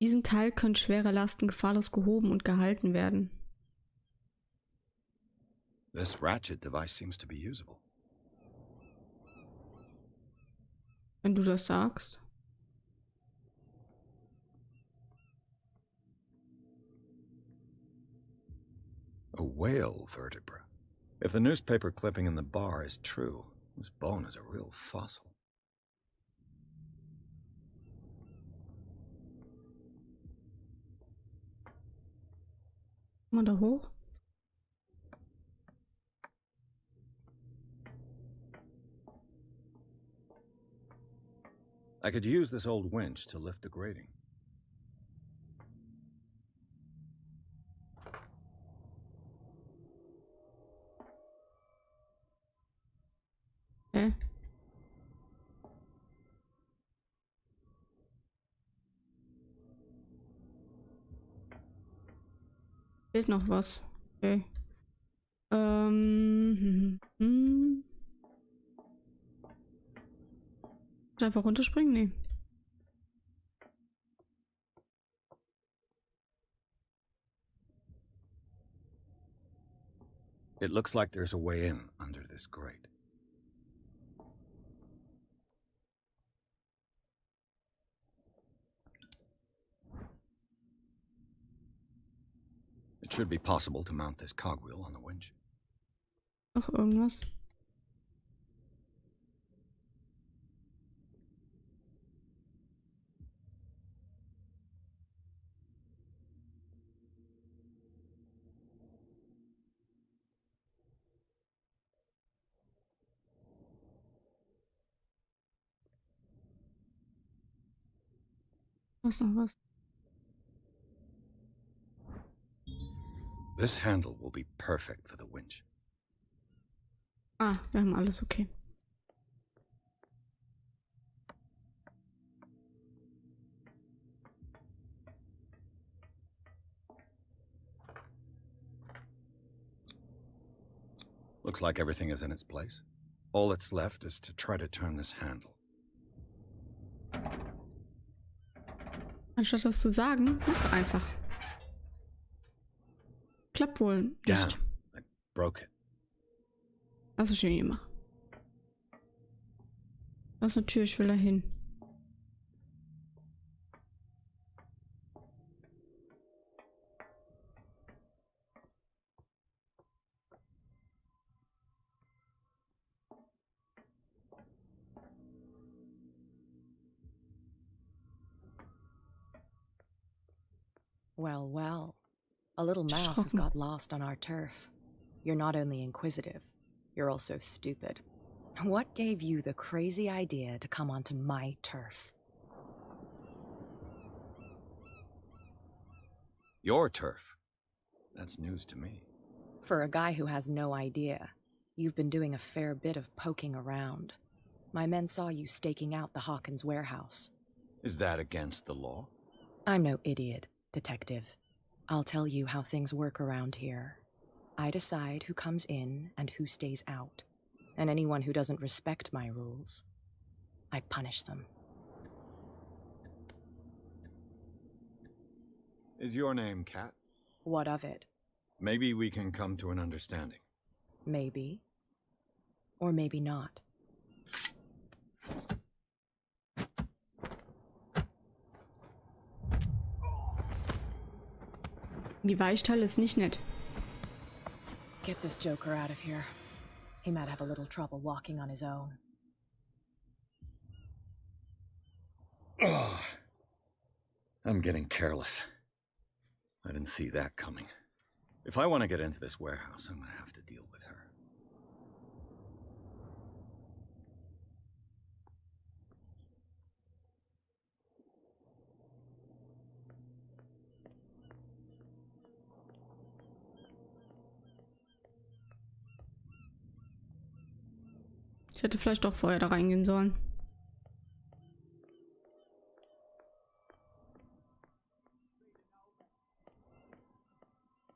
Diesem Teil können schwere Lasten gefahrlos gehoben und gehalten werden. This ratchet device seems to be usable. Wenn du das sagst. A whale vertebra. If the newspaper clipping in the bar is true, this bone is a real fossil. Mal da hoch. I could use this old winch to lift the grating. Okay. Fehlt noch was. Okay. Einfach runterspringen? Nee. It looks like there's a way in under this grate. It should be possible to mount this cogwheel on the winch. Noch irgendwas? Was noch was? This handle will be perfect for the winch. Ah, wir haben alles okay. Looks like everything is in its place. All that's left is to try to turn this handle. Anstatt das zu sagen, mach einfach. Klappt wohl nicht. Damn, I broke it. Das ist schön gemacht. Das ist eine Tür, ich will da hin. Well, well. A little mouse has got lost on our turf. You're not only inquisitive, you're also stupid. What gave you the crazy idea to come onto my turf? Your turf? That's news to me. For a guy who has no idea, you've been doing a fair bit of poking around. My men saw you staking out the Hawkins warehouse. Is that against the law? I'm no idiot, Detective. I'll tell you how things work around here. I decide who comes in and who stays out. And anyone who doesn't respect my rules, I punish them. Is your name Kat? What of it? Maybe we can come to an understanding. Maybe. Or maybe not. Die Weichteile ist nicht nett. Get this joker out of here. He might have a little trouble walking on his own. Oh, I'm getting careless. I didn't see that coming. If I want to get into this warehouse, I'm going to have to deal with her. Ich hätte vielleicht doch vorher da reingehen sollen.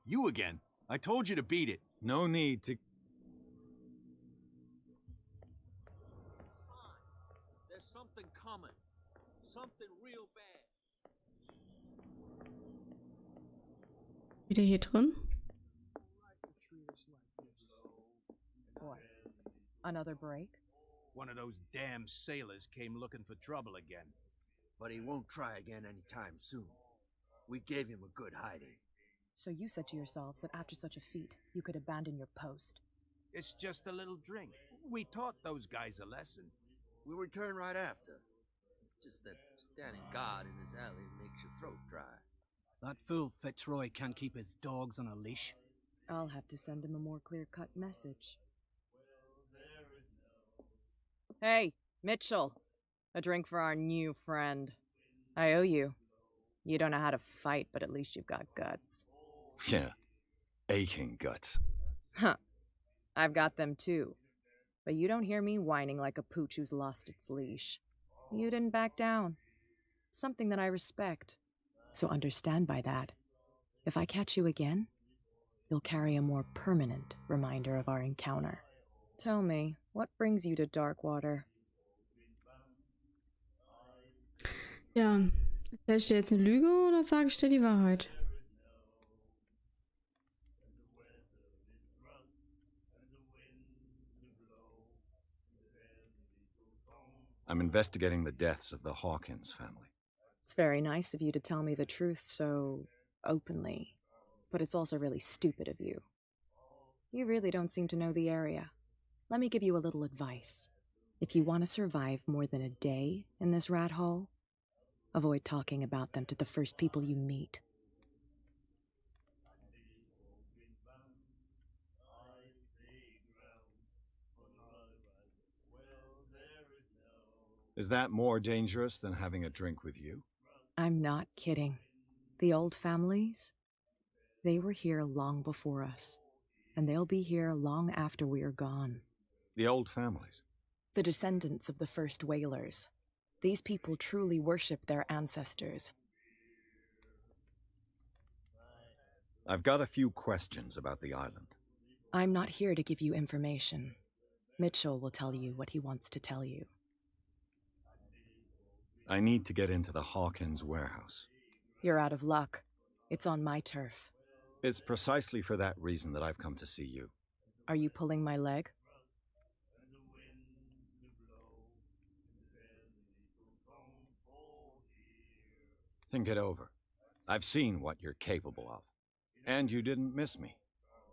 You again. I told you to beat it. No need to... There's something coming. Something real bad. Wieder hier drin. What? Another break? One of those damn sailors came looking for trouble again. But he won't try again anytime soon. We gave him a good hiding. So you said to yourselves that after such a feat, you could abandon your post. It's just a little drink. We taught those guys a lesson. We'll return right after. Just that standing guard in this alley makes your throat dry. That fool Fitzroy can't keep his dogs on a leash. I'll have to send him a more clear-cut message. Hey, Mitchell. A drink for our new friend. I owe you. You don't know how to fight, but at least you've got guts. Yeah. Aching guts. Huh. I've got them too. But you don't hear me whining like a pooch who's lost its leash. You didn't back down. It's something that I respect. So understand by that. If I catch you again, you'll carry a more permanent reminder of our encounter. Tell me, what brings you to Darkwater? Ja, erzähl ich dir jetzt eine Lüge oder sage ich dir die Wahrheit? I'm investigating the deaths of the Hawkins family. It's very nice of you to tell me the truth so openly, but it's also really stupid of you. You really don't seem to know the area. Let me give you a little advice. If you want to survive more than a day in this rat hole, avoid talking about them to the first people you meet. Is that more dangerous than having a drink with you? I'm not kidding. The old families, they were here long before us, and they'll be here long after we are gone. The old families? The descendants of the first whalers. These people truly worship their ancestors. I've got a few questions about the island. I'm not here to give you information. Mitchell will tell you what he wants to tell you. I need to get into the Hawkins warehouse. You're out of luck. It's on my turf. It's precisely for that reason that I've come to see you. Are you pulling my leg? Think it over. I've seen what you're capable of. And you didn't miss me.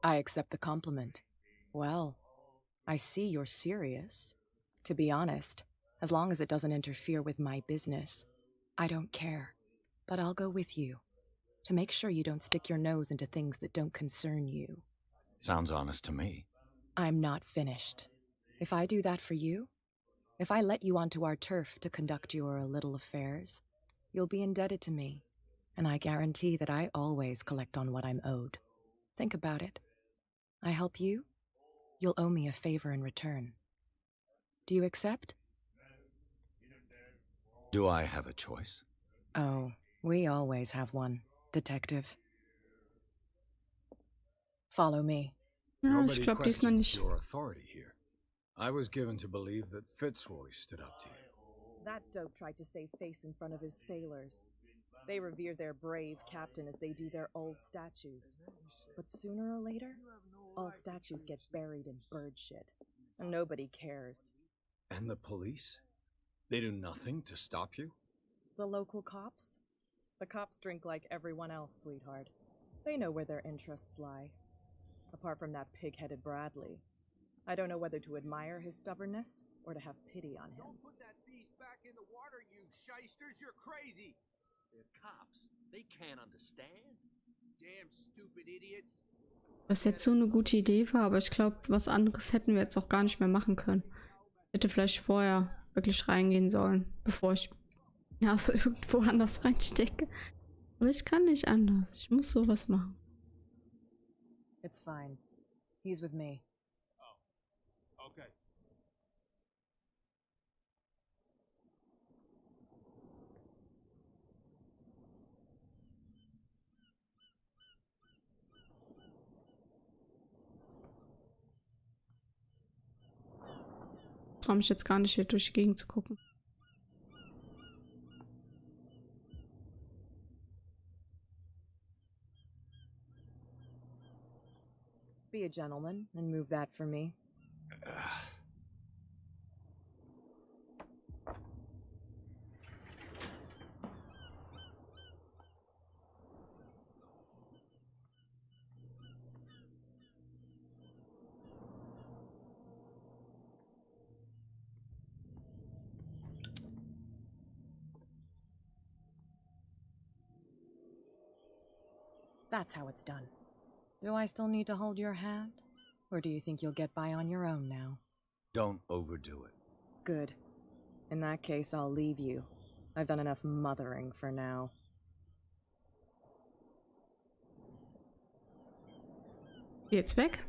I accept the compliment. Well, I see you're serious. To be honest, as long as it doesn't interfere with my business, I don't care. But I'll go with you, to make sure you don't stick your nose into things that don't concern you. Sounds honest to me. I'm not finished. If I do that for you, if I let you onto our turf to conduct your little affairs, you'll be indebted to me, and I guarantee that I always collect on what I'm owed. Think about it. I help you, you'll owe me a favor in return. Do you accept? Do I have a choice? Oh, we always have one, Detective. Follow me. Ja, ich glaube diesmal nicht. your authority here. I was given to believe that Fitzroy stood up to you. That dope tried to save face in front of his sailors. They revere their brave captain as they do their old statues. But sooner or later, all statues get buried in bird shit. And nobody cares. And the police? They do nothing to stop you? The local cops? The cops drink like everyone else, sweetheart. They know where their interests lie. Apart from that pig-headed Bradley. I don't know whether to admire his stubbornness or to have pity on him. Don't put that beast back in the water, you shysters! You're crazy! They're cops. They can't understand. Damn stupid idiots! Was jetzt so eine gute Idee war, aber ich glaube, was anderes hätten wir jetzt auch gar nicht mehr machen können. Ich hätte vielleicht vorher wirklich reingehen sollen, bevor ich die Nase irgendwo anders reinstecke. Aber ich kann nicht anders. Ich muss sowas machen. It's fine. He's with me. Okay. Ich traue mich jetzt gar nicht, hier durch die Gegend zu gucken. Be a gentleman and move that for me. That's how it's done. Do I still need to hold your hand? Or do you think you'll get by on your own now? Don't overdo it. Good. In that case, I'll leave you. I've done enough mothering for now. Jetzt weg.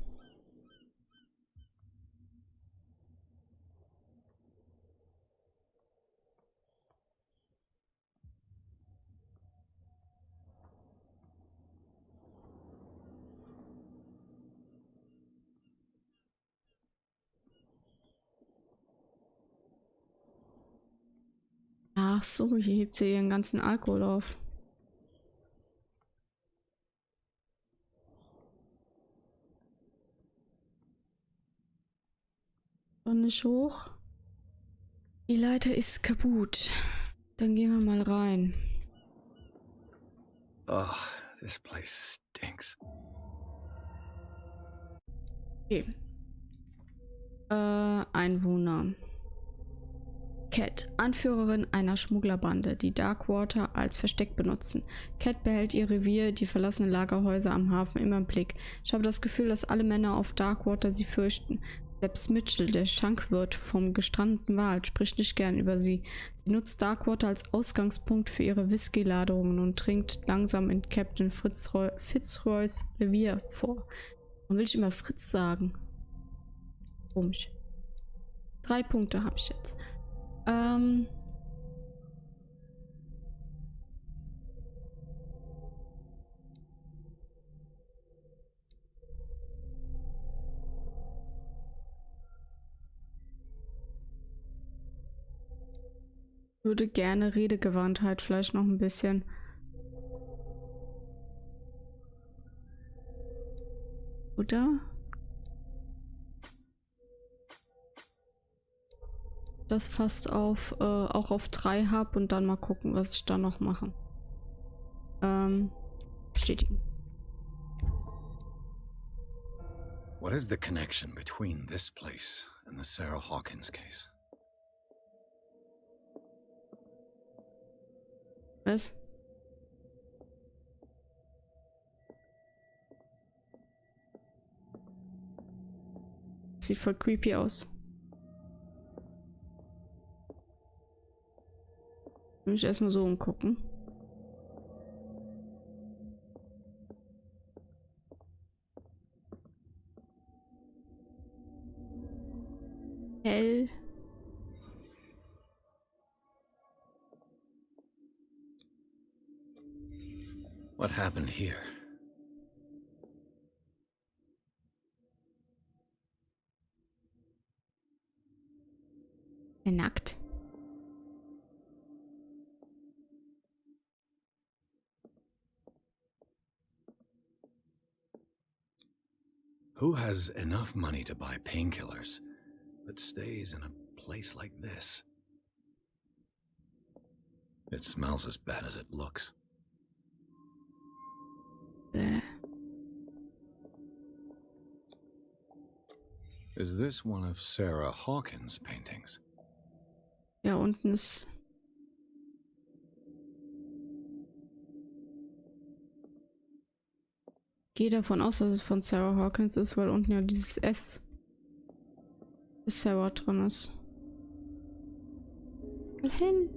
Ach so, hier hebt sie ihren ganzen Alkohol auf. Und nicht hoch. Die Leiter ist kaputt. Dann gehen wir mal rein. Oh, this place stinks. Okay. Einwohner. Cat, Anführerin einer Schmugglerbande, die Darkwater als Versteck benutzen. Cat behält ihr Revier, die verlassenen Lagerhäuser am Hafen, immer im Blick. Ich habe das Gefühl, dass alle Männer auf Darkwater sie fürchten. Selbst Mitchell, der Schankwirt vom gestrandeten Wal, spricht nicht gern über sie. Sie nutzt Darkwater als Ausgangspunkt für ihre Whisky-Ladungen und dringt langsam in Captain Fitzroys Revier vor. Warum will ich immer Fritz sagen? Komisch. 3 Punkte habe ich jetzt. Würde gerne Redegewandtheit vielleicht noch ein bisschen. Oder? Das fast auf, auch auf 3 habe und dann mal gucken, was ich da noch mache. Bestätigen. What is the connection between this place and the Sarah Hawkins case? Was? Sieht voll creepy aus. Will ich erstmal so umgucken. Hell. What happened here? Nackt. Who has enough money to buy painkillers, but stays in a place like this? It smells as bad as it looks. Is this one of Sarah Hawkins' paintings? Ja, unten ist... Ich gehe davon aus, dass es von Sarah Hawkins ist, weil unten ja dieses S für Sarah drin ist. Hell.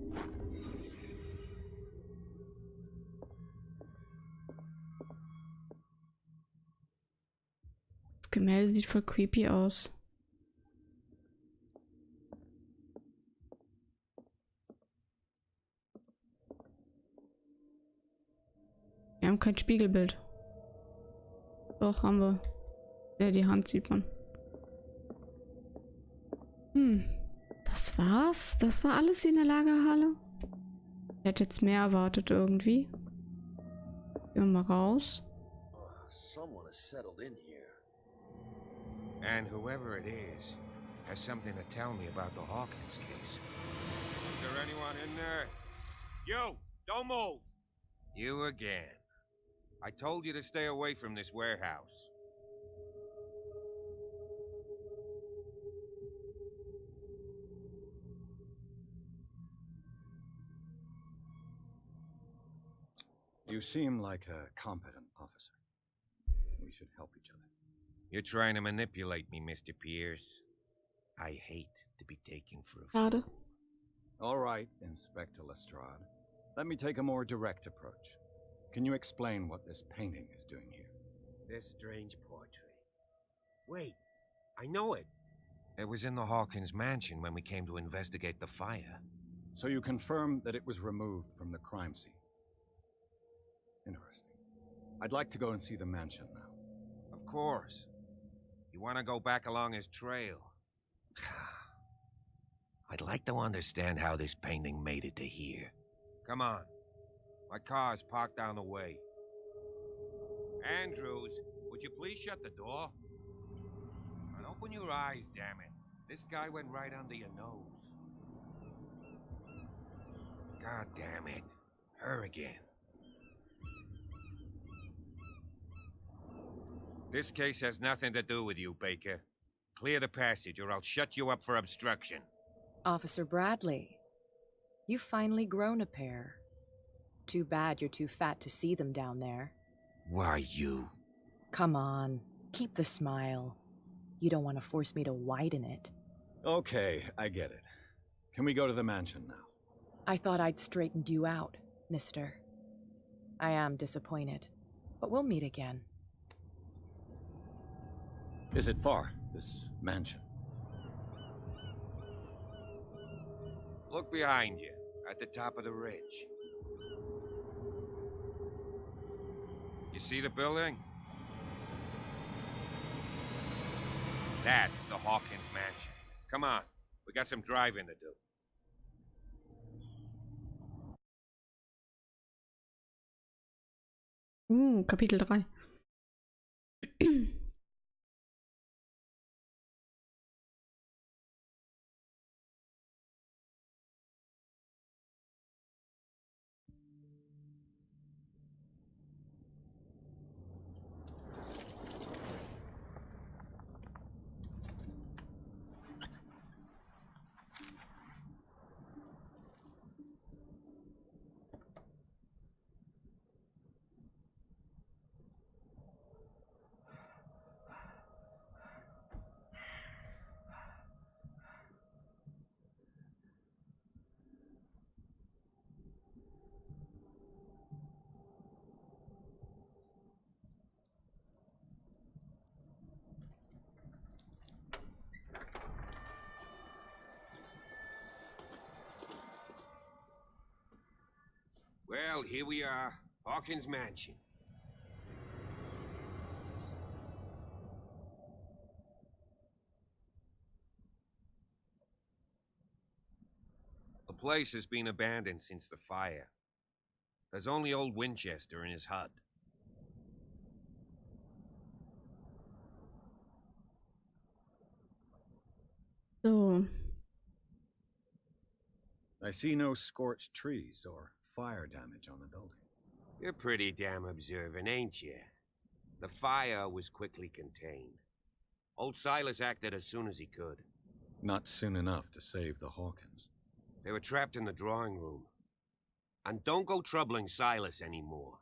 Das Gemälde sieht voll creepy aus. Wir haben kein Spiegelbild. Doch, haben wir. Ja, die Hand sieht man. Das war's? Das war alles in der Lagerhalle? Ich hätte jetzt mehr erwartet irgendwie. Gehen wir mal raus. Someone has settled in here. And whoever it is has something to tell me about the Hawkins case. Is there anyone in there? You! Don't move! You again. I told you to stay away from this warehouse. You seem like a competent officer. We should help each other. You're trying to manipulate me, Mr. Pierce. I hate to be taken for a Schade. fool. All right, Inspector Lestrade. Let me take a more direct approach. Can you explain what this painting is doing here? This strange portrait. Wait, I know it. It was in the Hawkins mansion when we came to investigate the fire. So you confirm that it was removed from the crime scene? Interesting. I'd like to go and see the mansion now. Of course. You want to go back along his trail? I'd like to understand how this painting made it to here. Come on. My car's parked down the way. Andrews, would you please shut the door? And open your eyes, damn it. This guy went right under your nose. God damn it. Her again. This case has nothing to do with you, Baker. Clear the passage or I'll shut you up for obstruction. Officer Bradley, you've finally grown a pair. Too bad you're too fat to see them down there. Why, you? Come on, keep the smile. You don't want to force me to widen it. Okay, I get it. Can we go to the mansion now? I thought I'd straightened you out, mister. I am disappointed, but we'll meet again. Is it far, this mansion? Look behind you, at the top of the ridge. You see the building? That's the Hawkins mansion. Come on, we got some driving to do. Kapitel 3. Well, here we are, Hawkins mansion. The place has been abandoned since the fire. There's only old Winchester in his hut. So, I see no scorched trees or fire damage on the building. You're pretty damn observant, ain't you? The fire was quickly contained. Old Silas acted as soon as he could. Not soon enough to save the Hawkins. They were trapped in the drawing room. And don't go troubling Silas anymore.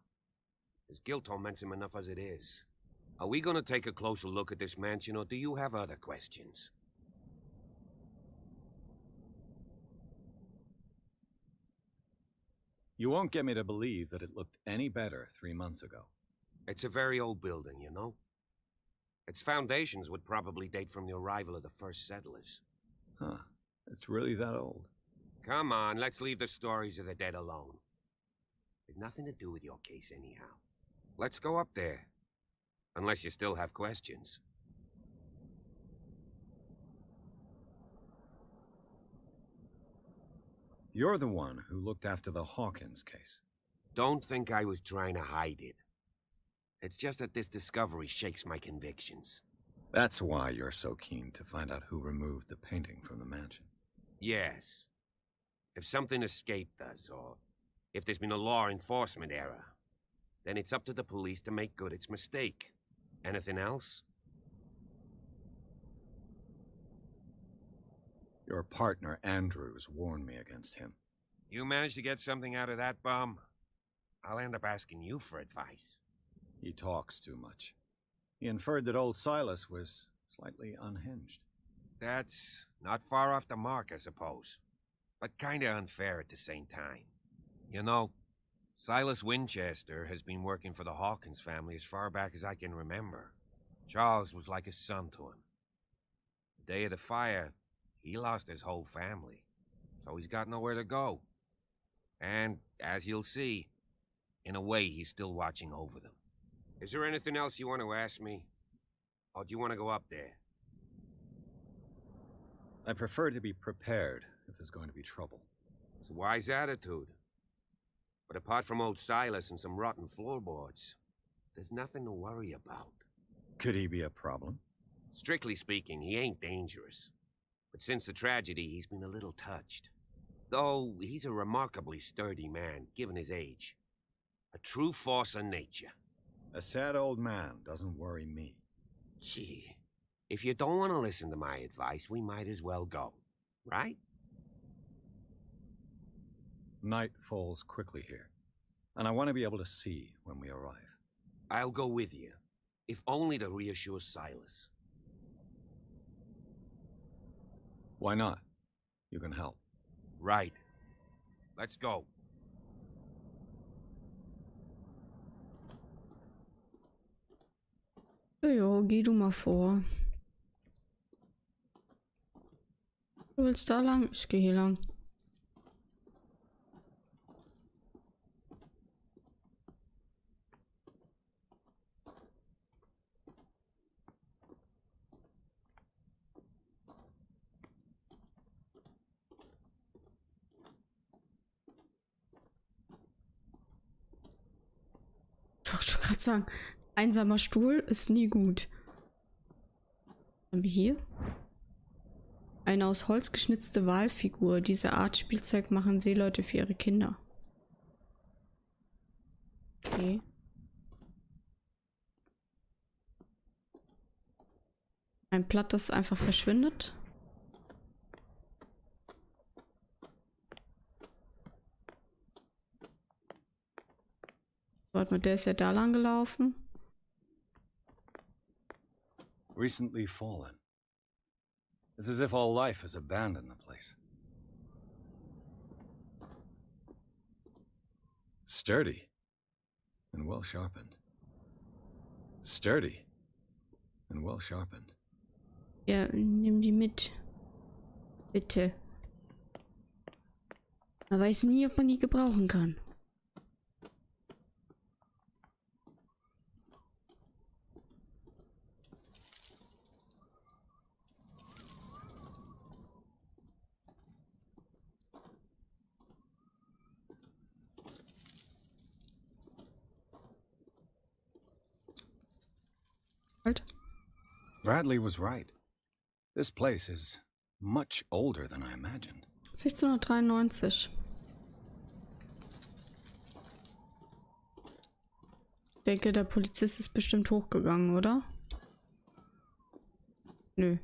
His guilt torments him enough as it is. Are we gonna take a closer look at this mansion, or do you have other questions? You won't get me to believe that it looked any better 3 months ago. It's a very old building, you know? Its foundations would probably date from the arrival of the first settlers. Huh. It's really that old. Come on, let's leave the stories of the dead alone. They've nothing to do with your case anyhow. Let's go up there. Unless you still have questions. You're the one who looked after the Hawkins case. Don't think I was trying to hide it. It's just that this discovery shakes my convictions. That's why you're so keen to find out who removed the painting from the mansion. Yes. If something escaped us, or if there's been a law enforcement error, then it's up to the police to make good its mistake. Anything else? Your partner, Andrews, warned me against him. You managed to get something out of that bum? I'll end up asking you for advice. He talks too much. He inferred that old Silas was slightly unhinged. That's not far off the mark, I suppose. But kinda unfair at the same time. You know, Silas Winchester has been working for the Hawkins family as far back as I can remember. Charles was like a son to him. The day of the fire, he lost his whole family, so he's got nowhere to go. And, as you'll see, in a way, he's still watching over them. Is there anything else you want to ask me? Or do you want to go up there? I prefer to be prepared if there's going to be trouble. It's a wise attitude. But apart from old Silas and some rotten floorboards, there's nothing to worry about. Could he be a problem? Strictly speaking, he ain't dangerous. But since the tragedy, he's been a little touched. Though he's a remarkably sturdy man, given his age. A true force of nature. A sad old man doesn't worry me. Gee, if you don't want to listen to my advice, we might as well go, right? Night falls quickly here, and I want to be able to see when we arrive. I'll go with you, if only to reassure Silas. Why not? You can help. Right. Let's go. Jo, geh du mal vor. Du willst da lang? Ich gehe hier lang. Ich wollte schon gerade sagen, einsamer Stuhl ist nie gut. Was haben wir hier? Eine aus Holz geschnitzte Walfigur. Diese Art Spielzeug machen Seeleute für ihre Kinder. Okay. Ein Blatt, das einfach verschwindet. Warte mal, der ist ja da lang gelaufen. Recently fallen. It's as if all life has abandoned the place. Sturdy and well sharpened. Sturdy and well sharpened. Ja, nimm die mit. Bitte. Man weiß nie, ob man die gebrauchen kann. Halt. Bradley was right. This place is much older than I imagined. 1693. Ich denke, der Polizist ist bestimmt hochgegangen, oder? Nö.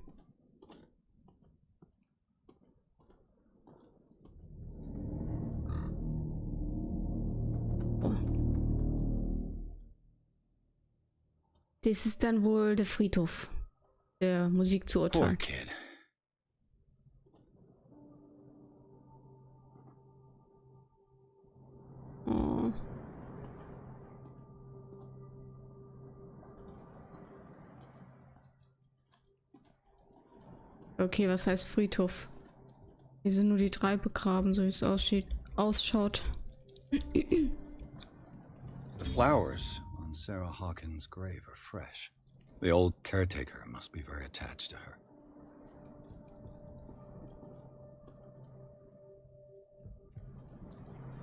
Das ist dann wohl der Friedhof der Musik zu Poor urteilen. kid. Oh. Okay, was heißt Friedhof? Hier sind nur die 3 begraben, so wie es ausschaut. The flowers on Sarah Hawkins' grave are fresh. The old caretaker must be very attached to her.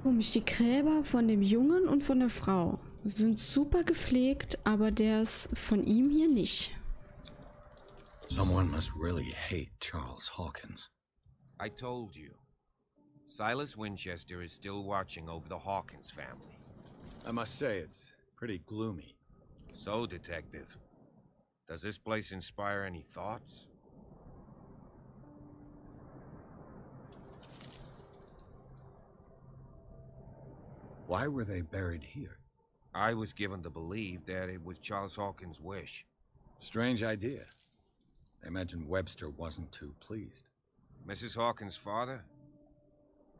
Komisch, die Gräber von dem Jungen und von der Frau sind super gepflegt, aber der ist von ihm hier nicht. Someone must really hate Charles Hawkins. I told you. Silas Winchester is still watching over the Hawkins family. I must say, it's pretty gloomy. So, Detective, does this place inspire any thoughts? Why were they buried here? I was given to believe that it was Charles Hawkins' wish. Strange idea. I imagine Webster wasn't too pleased. Mrs. Hawkins' father?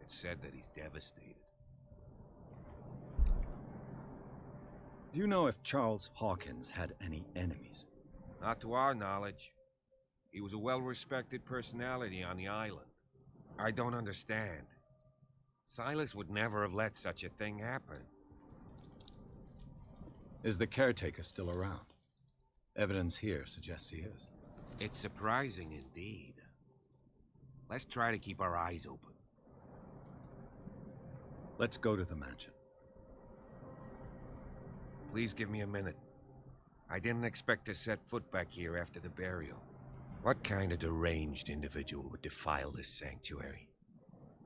It's said that he's devastated. Do you know if Charles Hawkins had any enemies? Not to our knowledge. He was a well-respected personality on the island. I don't understand. Silas would never have let such a thing happen. Is the caretaker still around? Evidence here suggests he is. It's surprising indeed. Let's try to keep our eyes open. Let's go to the mansion. Please give me a minute. I didn't expect to set foot back here after the burial. What kind of deranged individual would defile this sanctuary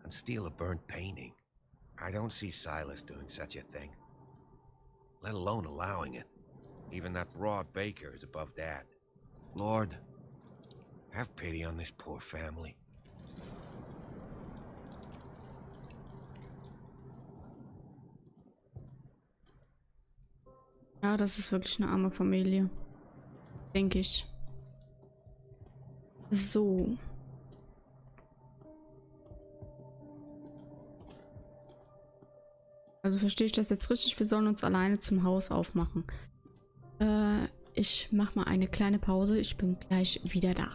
and steal a burnt painting? I don't see Silas doing such a thing, let alone allowing it. Even that broad baker is above that. Lord, have pity on this poor family. Ja, das ist wirklich eine arme Familie. Denke ich. So. Also verstehe ich das jetzt richtig? Wir sollen uns alleine zum Haus aufmachen. Ich mache mal eine kleine Pause. Ich bin gleich wieder da.